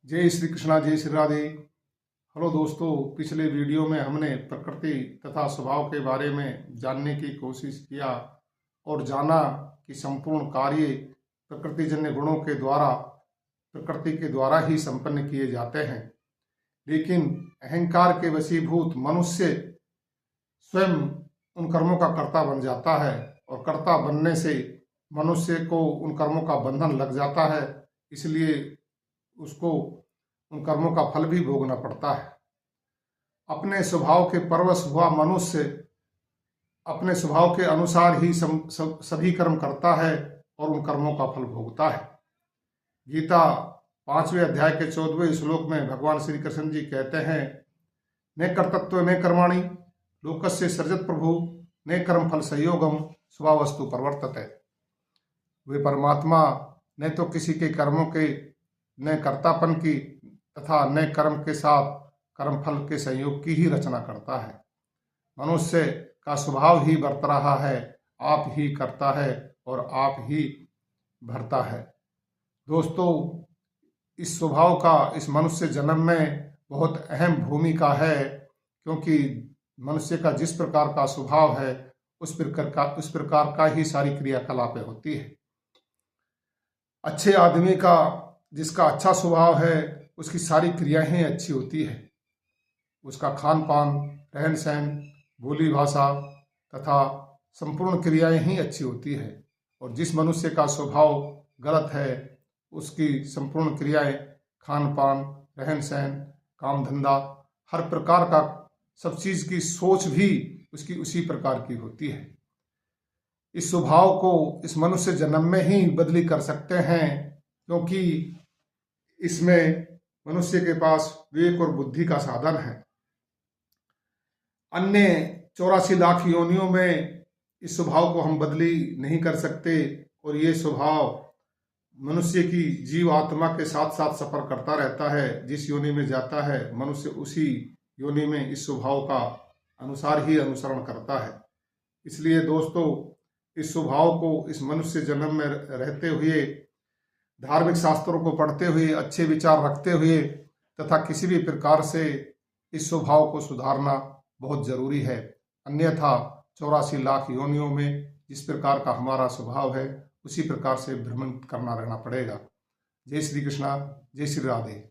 जय श्री कृष्णा, जय श्री राधे। हेलो दोस्तों, पिछले वीडियो में हमने प्रकृति तथा स्वभाव के बारे में जानने की कोशिश किया और जाना कि संपूर्ण कार्य प्रकृतिजन्य गुणों के द्वारा प्रकृति के द्वारा ही संपन्न किए जाते हैं। लेकिन अहंकार के वशीभूत मनुष्य स्वयं उन कर्मों का कर्ता बन जाता है और कर्ता बनने से मनुष्य को उन कर्मों का बंधन लग जाता है, इसलिए उसको उन कर्मों का फल भी भोगना पड़ता है। अपने स्वभाव के परवश हुआ मनुष्य अपने स्वभाव के अनुसार ही सभी कर्म करता है और उन कर्मों का फल भोगता है। गीता 5वें अध्याय के 14वें श्लोक में भगवान श्री कृष्ण जी कहते हैं, न कर्तृत्व न कर्माणि लोकस्य सृजत प्रभु न कर्म फल संयोगम स्वभावस्तु प्रवर्तते। वे परमात्मा न तो किसी के कर्मों के न कर्तापन की तथा न कर्म के साथ कर्मफल के संयोग की ही रचना करता है। मनुष्य का स्वभाव ही बरत रहा है, आप ही करता है और आप ही भरता है। दोस्तों, इस स्वभाव का इस मनुष्य जन्म में बहुत अहम भूमिका है, क्योंकि मनुष्य का जिस प्रकार का स्वभाव है उस प्रकार का ही सारी क्रियाकलापें होती है। अच्छे आदमी का जिसका अच्छा स्वभाव है उसकी सारी क्रियाएं अच्छी होती है। उसका खान पान, रहन सहन, बोली भाषा तथा संपूर्ण क्रियाएं ही अच्छी होती है। और जिस मनुष्य का स्वभाव गलत है उसकी संपूर्ण क्रियाएं, खान पान, रहन सहन, काम धंधा, हर प्रकार का सब चीज की सोच भी उसकी उसी प्रकार की होती है। इस स्वभाव को इस मनुष्य जन्म में ही बदली कर सकते हैं, क्योंकि इसमें मनुष्य के पास विवेक और बुद्धि का साधन है। अन्य 84 लाख योनियों में इस स्वभाव को हम बदली नहीं कर सकते और ये स्वभाव मनुष्य की जीव आत्मा के साथ साथ सफर करता रहता है। जिस योनि में जाता है मनुष्य उसी योनि में इस स्वभाव का अनुसार ही अनुसरण करता है। इसलिए दोस्तों, इस स्वभाव को इस मनुष्य जन्म में रहते हुए, धार्मिक शास्त्रों को पढ़ते हुए, अच्छे विचार रखते हुए तथा किसी भी प्रकार से इस स्वभाव को सुधारना बहुत जरूरी है। अन्यथा 84 लाख योनियों में जिस प्रकार का हमारा स्वभाव है उसी प्रकार से भ्रमण करना रहना पड़ेगा। जय श्री कृष्णा, जय श्री राधे।